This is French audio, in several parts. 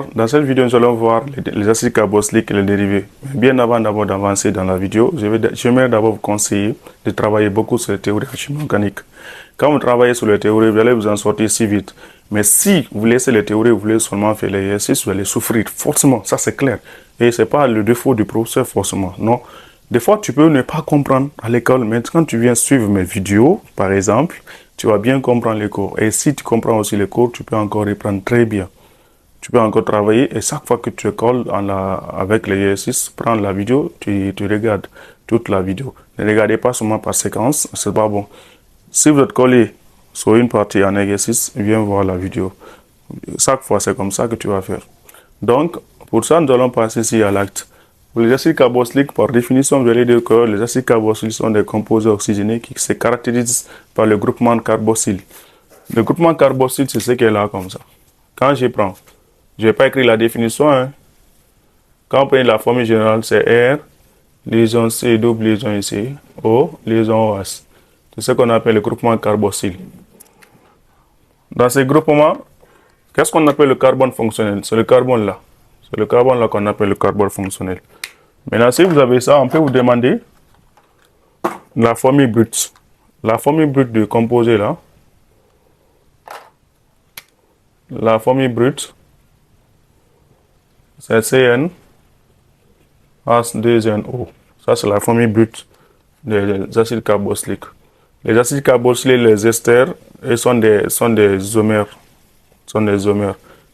Bonsoir, dans cette vidéo nous allons voir les acides carboxyliques et les dérivés. Bien avant d'abord d'avancer dans la vidéo, j'aimerais d'abord vous conseiller de travailler beaucoup sur les théories de chimie organique. Quand vous travaillez sur les théories, vous allez vous en sortir si vite. Mais si vous laissez les théories, vous voulez seulement faire les exercices, vous allez souffrir forcément, ça c'est clair. Et ce n'est pas le défaut du professeur forcément, non. Des fois tu peux ne pas comprendre à l'école, mais quand tu viens suivre mes vidéos, par exemple, tu vas bien comprendre les cours. Et si tu comprends aussi les cours, tu peux encore reprendre très bien. Tu peux encore travailler et chaque fois que tu colles avec l'exercice, prends la vidéo, tu regardes toute la vidéo. Ne regardez pas seulement par séquence, c'est pas bon. Si vous êtes collé sur une partie en exercice, viens voir la vidéo. Chaque fois, c'est comme ça que tu vas faire. Donc, pour ça, nous allons passer ici à l'acte. Pour les acides carboxyliques, par définition, vous allez dire que les acides carboxyliques sont des composés oxygénés qui se caractérisent par le groupement carboxyle. Le groupement carboxyle, c'est ce qui est là comme ça. Quand je prends, je n'ai pas écrit la définition. Hein. Quand on prend la formule générale, c'est R, liaison C, double liaison ici, O, liaison OH. C'est ce qu'on appelle le groupement carboxyle. Dans ces groupements, qu'est-ce qu'on appelle le carbone fonctionnel? C'est le carbone là. C'est le carbone là qu'on appelle le carbone fonctionnel. Maintenant, si vous avez ça, on peut vous demander la formule brute. La formule brute du composé là. La formule brute, c'est CN H2NO. Ça, c'est la formule brute des acides carboxyliques. Les acides carboxyliques, les esters, ils sont des isomères.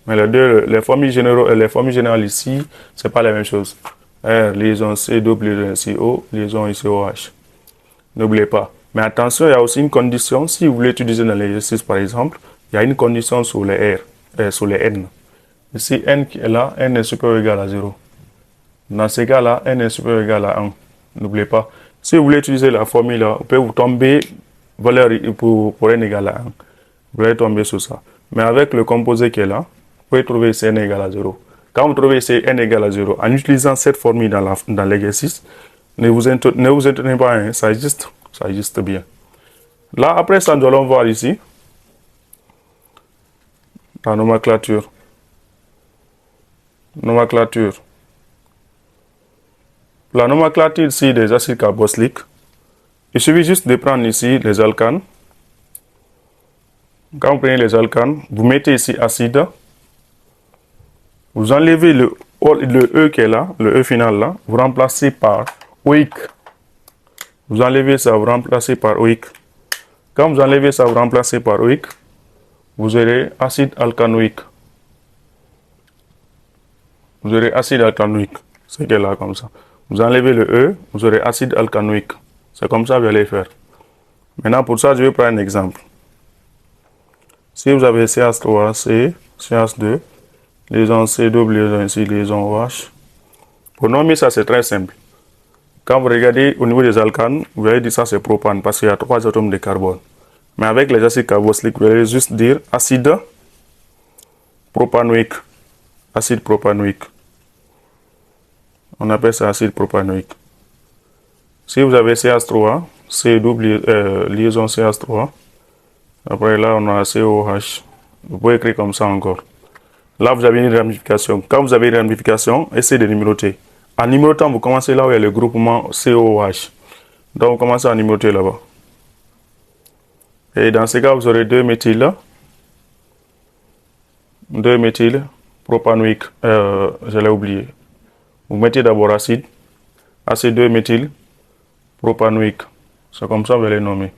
Mais les formules générales ici, c'est pas la même chose. R, liaison C, double liaison ici, O, liaison ici OH. N'oubliez pas. Mais attention, il y a aussi une condition. Si vous voulez utiliser dans l'exercice, par exemple, il y a une condition sur les R, sur les N. Ici, N qui est là, N est supérieur ou égal à 0. Dans ce cas-là, N est supérieur ou égal à 1. N'oubliez pas. Si vous voulez utiliser la formule, vous pouvez vous tomber valeur pour N égale à 1. Vous allez tomber sur ça. Mais avec le composé qui est là, vous pouvez trouver ici N égale à 0. Quand vous trouvez ici N égale à 0, en utilisant cette formule dans l'exercice, ne vous étonnez pas, hein, ça existe bien. Là, après ça, nous allons voir ici la nomenclature. La nomenclature ici des acides carboxyliques, il suffit juste de prendre ici les alcanes. Quand vous prenez les alcanes, vous mettez ici acide. Vous enlevez le E qui est là, le E final là, vous remplacez par OIC. Vous enlevez ça, vous remplacez par OIC. Quand vous enlevez ça, vous remplacez par OIC, vous aurez acide alcanoïque. Vous aurez acide alcanoïque. C'est qui est là comme ça. Vous enlevez le E, vous aurez acide alcanoïque. C'est comme ça que vous allez faire. Maintenant, pour ça, je vais prendre un exemple. Si vous avez CH3C, CH2, liaison C, double liaison ici, liaison OH. Pour nommer ça, c'est très simple. Quand vous regardez au niveau des alcanes, vous allez dire ça c'est propane parce qu'il y a 3 atomes de carbone. Mais avec les acides carboxyliques, vous allez juste dire acide propanoïque. Acide propanoïque. On appelle ça acide propanoïque. Si vous avez CH3, C double liaison CH3, après là on a COH. Vous pouvez écrire comme ça encore. Là vous avez une ramification. Quand vous avez une ramification, essayez de numéroter. En numérotant, vous commencez là où il y a le groupement COH. Donc vous commencez à numéroter là-bas. Et dans ce cas, vous aurez 2 méthyl. 2 méthyl propanoïque. Je l'ai oublié. Vous mettez d'abord acide. Acide 2 méthyl propanoïque. C'est comme ça que vous allez nommer.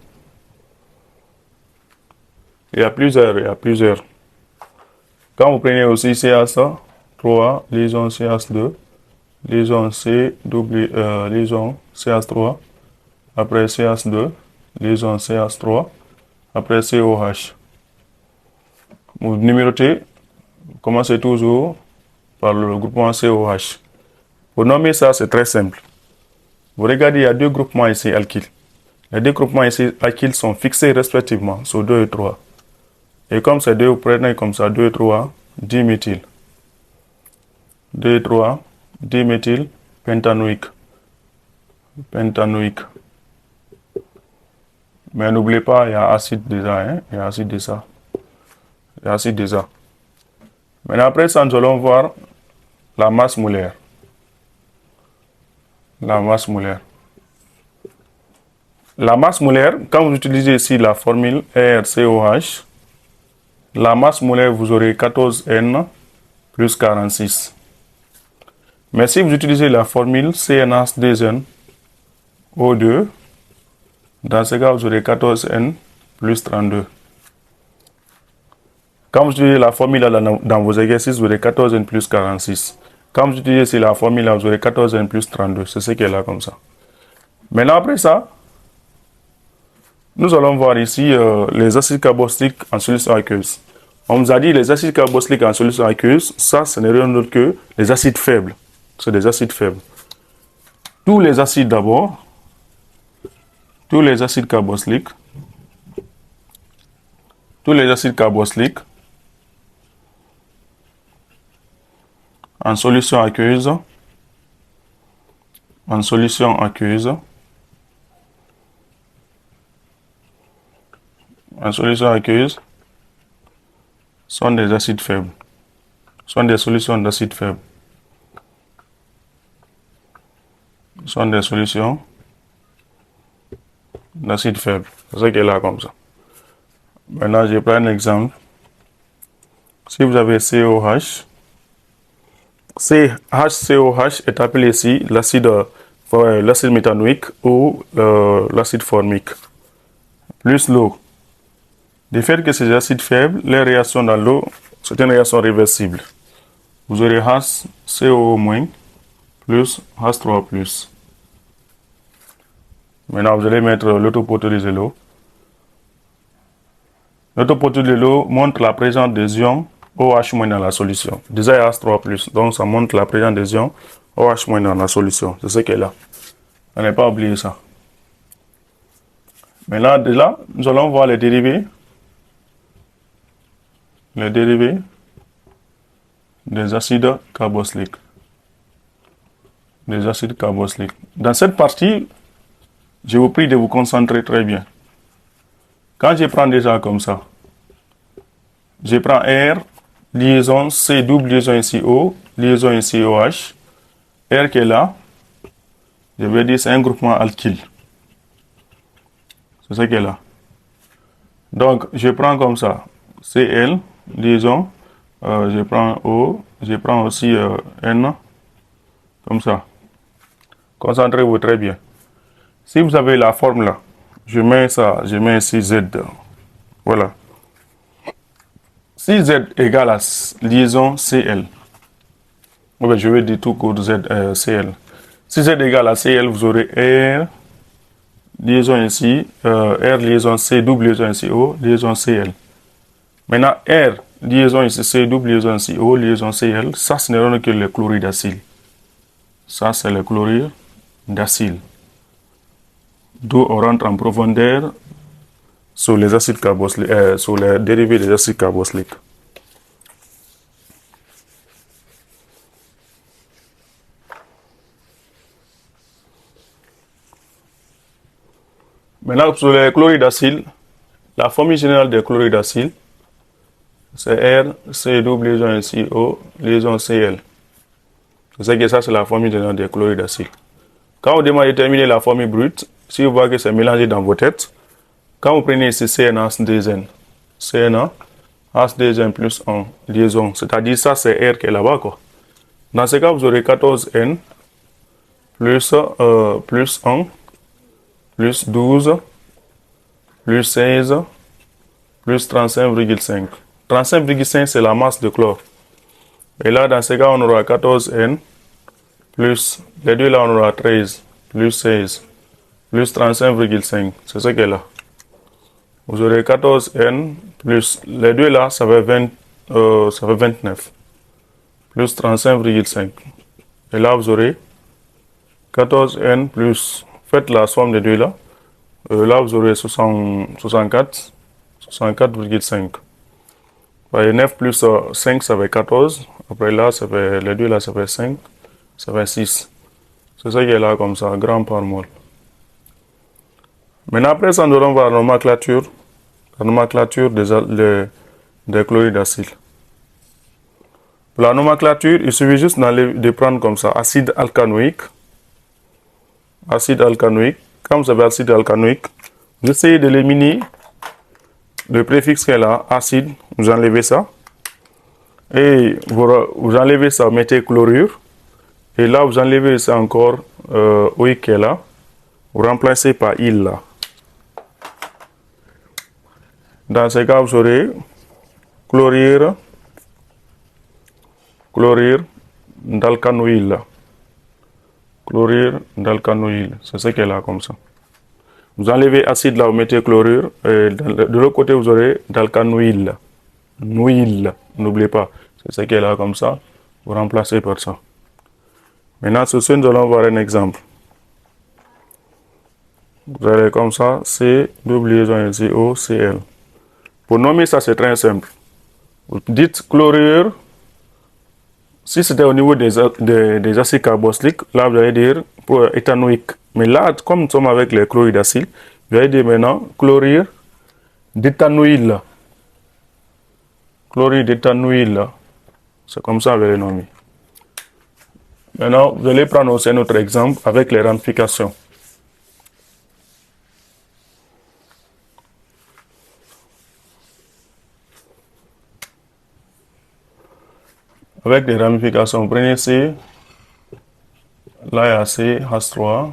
Il y a plusieurs. Quand vous prenez aussi CH3, liaison CH2, liaison C, double liaison CH3, après CH2, liaison CH3, après COH. Vous numérotez, vous commencez toujours par le groupement COH. Pour nommer ça, c'est très simple. Vous regardez, il y a 2 groupements ici alkyles. Les 2 groupements ici alkyles sont fixés respectivement sur 2 et 3. Et comme c'est 2, vous prenez comme ça 2 et 3, diméthyl. 2 et 3, diméthyl pentanoïque. Mais n'oubliez pas, il y a acide déjà. Hein? Il y a acide déjà. Maintenant, après ça, nous allons voir la masse molaire. La masse molaire. La masse molaire, quand vous utilisez ici la formule RCOH, la masse molaire, vous aurez 14N plus 46. Mais si vous utilisez la formule CnH2nO2, dans ce cas, vous aurez 14N plus 32. Quand vous utilisez la formule dans vos exercices, vous aurez 14N plus 46. Quand vous utilisez la formule, vous aurez 14N plus 32. C'est ce qui est là comme ça. Maintenant, après ça, nous allons voir ici les acides carboxyliques en solution aqueuse. On nous a dit les acides carboxyliques en solution aqueuse, ça, ce n'est rien d'autre que les acides faibles. C'est des acides faibles. Tous les acides d'abord, tous les acides carboxyliques en solution aqueuse, sont des acides faibles, sont des solutions d'acides faibles, sont des solutions d'acides faibles. C'est ce qui est là comme ça. Maintenant, je prends un exemple. Si vous avez COH, CHCOH est appelé ici l'acide méthanoïque ou l'acide formique, plus l'eau. Du fait que ces acides faibles, les réactions dans l'eau, c'est une réaction réversible. Vous aurez HCO- plus H3+. Maintenant, vous allez mettre l'autopotolyse de l'eau. L'autopotolyse de l'eau montre la présence des ions OH- dans la solution. Déjà, il y a H3+, donc ça montre la présence des ions OH- dans la solution. C'est ce qui est là. On n'est pas oublié ça. Maintenant, de là, nous allons voir les dérivés. Les dérivés des acides carboxyliques. Dans cette partie, je vous prie de vous concentrer très bien. Quand je prends déjà comme ça, je prends R, liaison C, double liaison ici O, liaison ici OH. R qui est là, je vais dire c'est un groupement alkyle. C'est ce qui est là. Donc, je prends comme ça, Cl, liaison, je prends O, je prends aussi N, comme ça. Concentrez-vous très bien. Si vous avez la forme là, je mets ici Z. Voilà. Si Z égale à liaison Cl, je vais dire tout court Cl. Si Z égale à Cl, vous aurez R, liaison ici, R liaison C, double liaison ici O, liaison Cl. Maintenant, R, liaison ici C, double liaison ici O, liaison Cl, ça ce n'est rien que le chlorure d'acyle. Ça, c'est le chlorure d'acyle. D'où on rentre en profondeur sur les acides carboxyliques, sur les dérivés des acides carboxyliques. Maintenant, sur les chlorures d'acyle, la formule générale des chlorures d'acyle, c'est R, C, double liaison ici O, liaison Cl. C'est que ça, c'est la formule générale des chlorures d'acyle. Quand vous demandez de déterminer la formule brute, si vous voyez que c'est mélangé dans vos têtes, quand vous prenez ici CnH2n, CnH2n plus 1, liaison, c'est-à-dire ça c'est R qui est là-bas quoi. Dans ce cas, vous aurez 14N plus 1, plus 12, plus 16, plus 35,5. 35,5 c'est la masse de chlore. Et là, dans ce cas, on aura 14N plus, les deux là, on aura 13, plus 16, plus 35,5. C'est ce qui est là. Vous aurez 14N plus, les deux là, ça fait 29, plus 35,5. Et là, vous aurez 14N plus, faites la somme des deux là. Là, vous aurez 64,5. Et 9 plus 5, ça fait 14. Après là, ça fait, les deux là, ça fait 5. Ça fait 6. C'est ça qui est là comme ça, gramme par mol. Maintenant, après ça, nous allons voir la nomenclature des chlorures d'acyle. Pour la nomenclature, il suffit juste de prendre comme ça acide alcanoïque. Acide alcanoïque. Quand vous avez acide alcanoïque, vous essayez d'éliminer le préfixe qui est là, acide, vous enlevez ça. Et vous enlevez ça, vous mettez chlorure. Et là, vous enlevez ça encore, OI qui est là. Vous remplacez par il là. Dans ce cas, vous aurez chlorure d'alcanoïl. Chlorure d'alcanoïl, c'est ce qu'elle a comme ça. Vous enlevez acide là, vous mettez chlorure, et de l'autre côté vous aurez d'alcanoïl. Nouil, n'oubliez pas, c'est ce qu'elle a comme ça. Vous remplacez par ça. Maintenant, sur ce, nous allons voir un exemple. Vous avez comme ça, C, double ici, O, Cl. Pour nommer ça, c'est très simple. Vous dites chlorure. Si c'était au niveau des acides carboxyliques, là vous allez dire pour éthanoïque. Mais là, comme nous sommes avec les chlorides d'acide, vous allez dire maintenant chlorure d'éthanoïl. Chlorure d'éthanoïl. C'est comme ça que vous allez nommer. Maintenant, vous allez prendre aussi un autre exemple avec les ramifications. Avec les ramifications, vous prenez C, là il y a C, H3,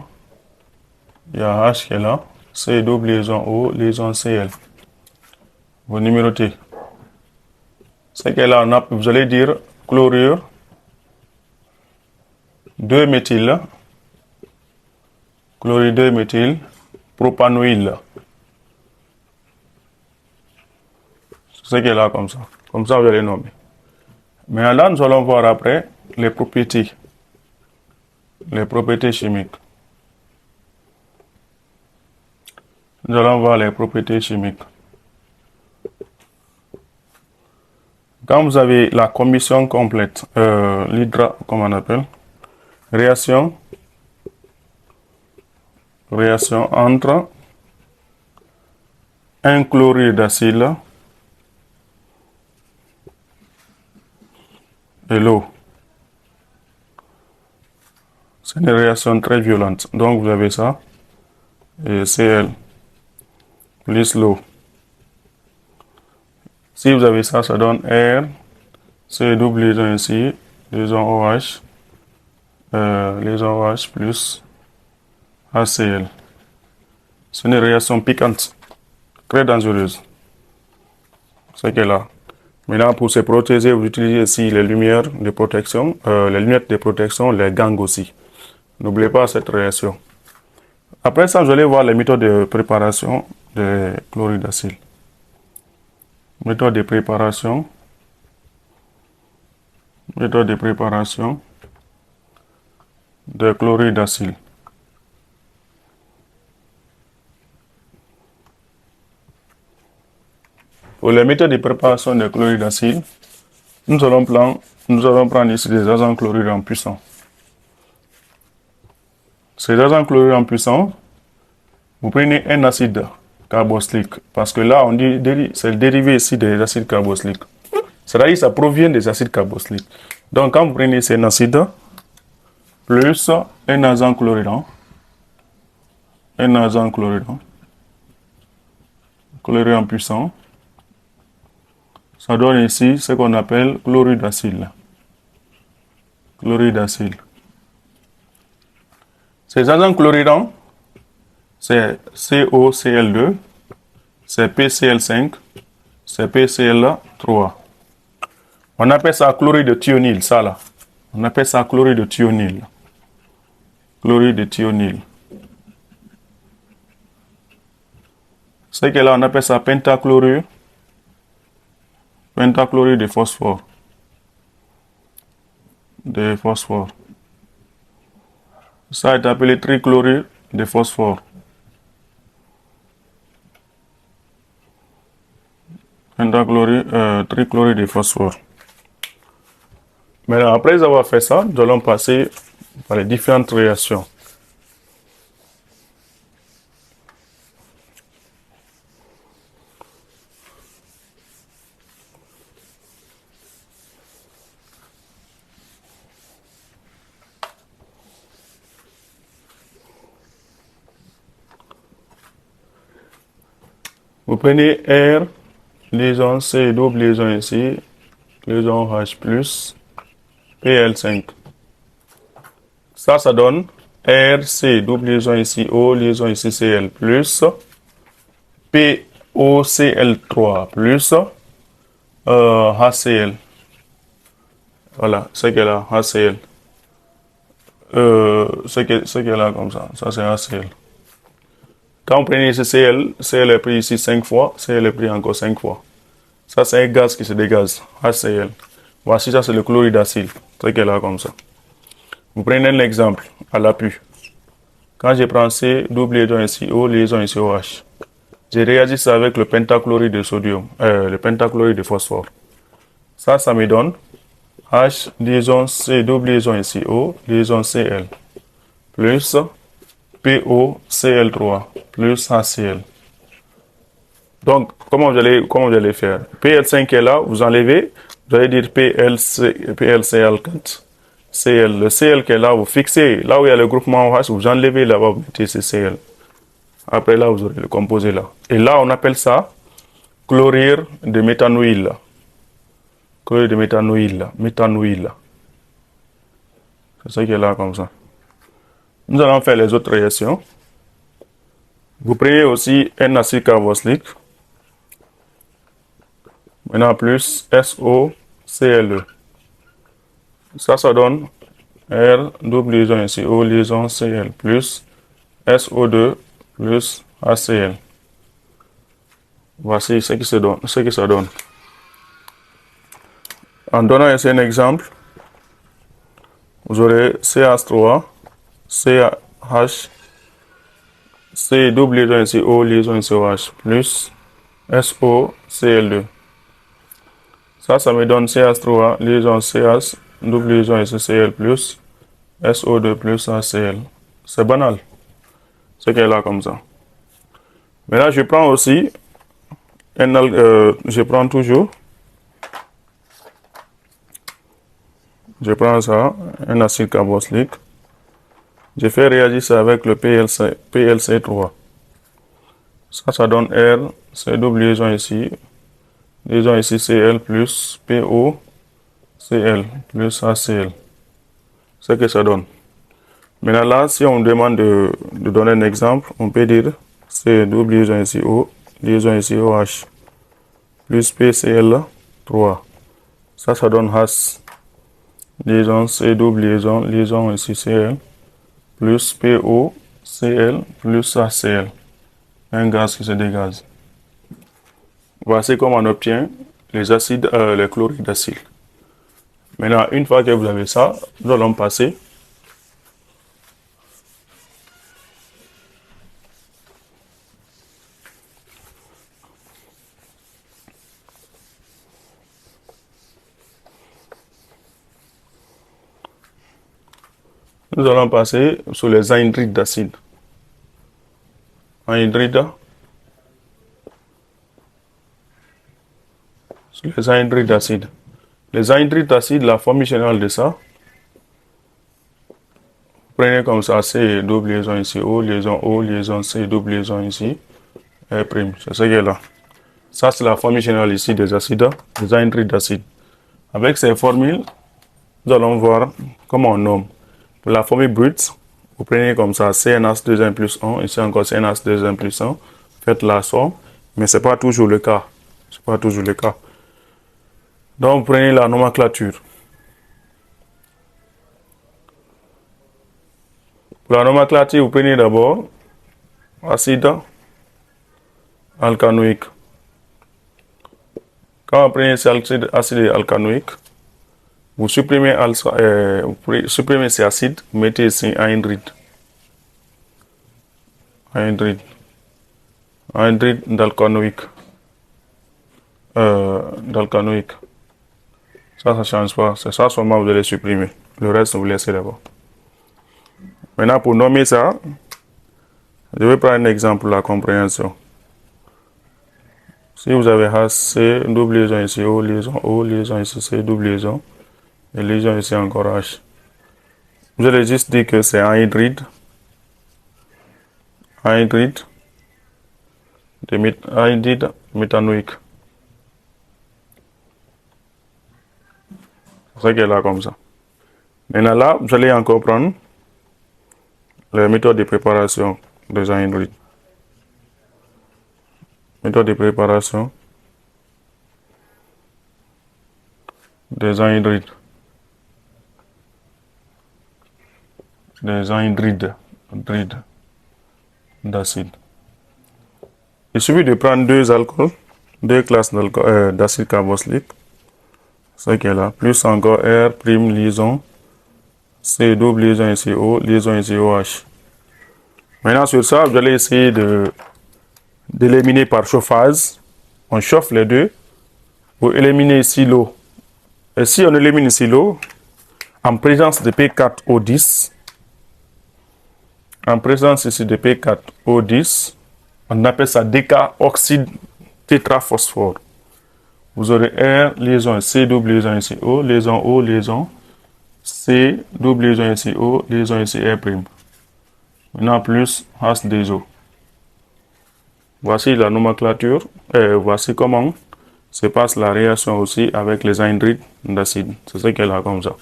il y a H qui est là, C double liaison O, liaison Cl. Vous numérotez. Ce qui est là, vous allez dire chlorure 2-méthyl, chlorure 2-méthyl, propanoïl. C'est ce qui est là comme ça. Comme ça, vous allez nommer. Mais là, nous allons voir après les propriétés chimiques. Nous allons voir les propriétés chimiques. Quand vous avez la combustion complète, comment on appelle, réaction entre un chlorure d'acide et l'eau. C'est une réaction très violente. Donc vous avez ça, et Cl plus l'eau. Si vous avez ça, ça donne R, C double liaison ici, liaison OH, liaison OH plus HCl. C'est une réaction piquante, très dangereuse. C'est qu'elle a. Maintenant, pour se protéger, vous utilisez ici les lumières de protection, les lunettes de protection, les gangs aussi. N'oubliez pas cette réaction. Après ça, vous allez voir les méthodes de préparation de chlorure d'acide. Méthode de préparation. Méthode de préparation de chlorure d'acide. Pour les méthodes de préparation de chlorure d'acide, nous allons prendre ici des agents chlorure en puissant. Ces agents chlorure en puissant, vous prenez un acide carboxylique, parce que là, on dit c'est le dérivé ici des acides carboxyliques. C'est-à-dire que ça provient des acides carboxyliques. Donc, quand vous prenez un acide, plus un agent chlorure en puissant, ça donne ici ce qu'on appelle chlorure d'acide. Chlorure d'acide. Ces agents chlorurants, c'est COCl2, c'est PCl5, c'est PCl3. On appelle ça chlorure de thionyle, ça là. On appelle ça chlorure de thionyle. Chlorure de thionyle. Ce que là, on appelle ça pentachlorure. Pentachlorure de phosphore. Ça est appelé trichlorure de phosphore. Trichlorure de phosphore. Maintenant, après avoir fait ça, nous allons passer par les différentes réactions. Vous prenez R, liaison C, double liaison ici, liaison H plus PL5. Ça donne RC, double liaison ici, O, liaison ici CL plus POCL3 plus HCl. Voilà, ce qu'elle a, HCl. Ce qu'elle a comme ça c'est HCl. Quand on prenait ici CL, CL est pris ici 5 fois, CL est pris encore 5 fois. Ça, c'est un gaz qui se dégage, HCl. Voici, ça, c'est le chlorure d'acide, ce qu'elle a comme ça. Vous prenez un exemple à l'appui. Quand je prends C, double liaison ici, O, liaison ici OH. Je réagis ça avec le pentachlorure de sodium, le pentachlorure de phosphore. Ça me donne H, liaison C, double liaison ici, O, liaison Cl, plus POCl3, plus HCl. Donc, comment vous allez faire? PL5 est là, vous enlevez, vous allez dire PLCl4, Cl. Le Cl qui est là, vous fixez, là où il y a le groupement OH, vous enlevez là-bas, vous mettez ce Cl. Après là, vous aurez le composé là. Et là, on appelle ça chlorure de méthanoïl. Chlorure de méthanoïl. C'est ça qui est là comme ça. Nous allons faire les autres réactions. Vous prenez aussi un acide carboxylique. Maintenant plus SOCle. Ça donne R, double liaison ici, O, liaison Cl, plus SO2, plus HCl. Voici ce que ça donne. En donnant ici un exemple, vous aurez CH3, CH, C double liaison ici, O, liaison ici OH, plus SOCl2. Ça me donne CH3, liaison CH, double liaison ici Cl, plus SO2, plus HCl. C'est banal. Ce qui est là comme ça. Maintenant, je prends aussi je prends toujours, je prends ça, un acide carboxylique. Je fais réagir ça avec le PLC3. Ça donne R, c'est double liaison ici Cl plus POCl plus HCl. C'est ce que ça donne. Maintenant là, si on demande de donner un exemple, on peut dire c'est double liaison ici O, liaison ici OH, plus PCl3. Ça donne H, liaison C double liaison ici Cl, plus POCl plus HCl. Un gaz qui se dégage. Voici comment on obtient les acides, les chlorures d'acide. Maintenant, une fois que vous avez ça, nous allons passer sur les anhydrides d'acide. Sur les anhydrides d'acide. Les anhydrides d'acide, la formule générale de ça, prenez comme ça C double liaison ici, O, liaison C, double liaison ici, R'. C'est ce qui est là. Ça, c'est la formule générale ici des acides, des anhydrides d'acide. Avec ces formules, nous allons voir comment on nomme. Pour la formule brute, vous prenez comme ça CnH2n plus 1, ici encore CnH2n plus 1, faites la somme, mais ce n'est pas toujours le cas. Donc, vous prenez la nomenclature. Pour la nomenclature, vous prenez d'abord acide alcanoïque. Quand vous prenez cet acide alcanoïque, vous supprimez ces acides, vous mettez ici anhydride. Anhydride d'alcanoïque. Ça ne change pas. C'est ça seulement vous allez supprimer. Le reste, vous laissez d'abord. Maintenant, pour nommer ça, je vais prendre un exemple pour la compréhension. Si vous avez HC, double liaison ici, O, liaison ici, C, double liaison, et liaison ici encore H. Vous allez juste dire que c'est anhydride de anhydride méthanoïque. C'est ça qui est là comme ça. Maintenant là, vous allez encore prendre les méthodes de préparation des anhydrides. Méthode de préparation des anhydrides. Des anhydrides d'acide. Il suffit de prendre deux alcools, deux classes d'acide carboxylique, ce qui est là, plus encore R' liaison C double liaison CO, liaison COH. Maintenant sur ça, vous allez essayer d'éliminer par chauffage. On chauffe les deux pour éliminer ici l'eau. Et si on élimine ici l'eau, en présence de P4O10, en présence ici de P4O10, on appelle ça décaoxyde tétraphosphore. Vous aurez R, liaison C double liaison CO, liaison O, liaison C double liaison CO, liaison CR'. Maintenant plus H2O. Voici la nomenclature. Voici comment se passe la réaction aussi avec les anhydrides d'acide. C'est ce qu'elle a comme ça.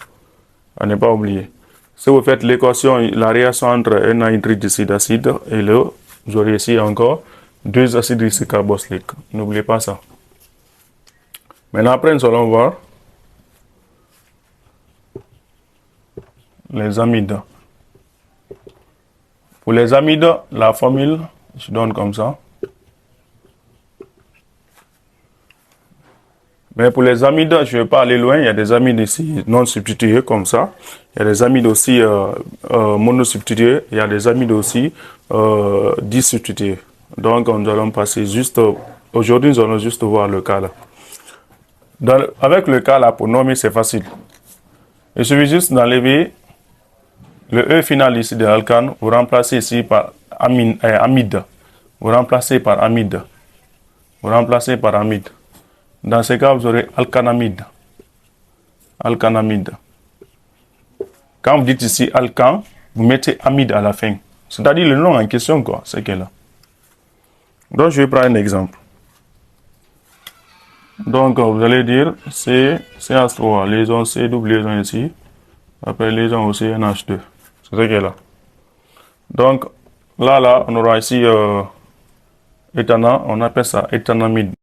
À ne pas oublier. Si vous faites l'équation, la réaction entre un anhydride d'acide et l'eau, vous aurez ici encore deux acides glyciques carboxyliques. N'oubliez pas ça. Maintenant, après, nous allons voir les amides. Pour les amides, la formule, je donne comme ça. Mais pour les amides, je ne vais pas aller loin. Il y a des amides ici non substitués comme ça. Il y a des amides aussi monosubstitués. Il y a des amides aussi disubstitués. Donc, nous allons passer juste... Aujourd'hui, nous allons juste voir le cas là. Avec le cas là, pour nommer, c'est facile. Il suffit juste d'enlever le E final ici de l'alcane. Vous remplacez ici par amide. Vous remplacez par amide. Vous remplacez par amide. Dans ce cas, vous aurez alcanamide. Alcanamide. Quand vous dites ici alcan, vous mettez amide à la fin. C'est-à-dire le nom en question, quoi. C'est qu'elle là. Donc, je vais prendre un exemple. Donc, vous allez dire CH3, liaison C, double liaison ici. Après, liaison aussi NH2. C'est ce qu'elle là. Donc, là, on aura ici éthanol. On appelle ça éthanamide.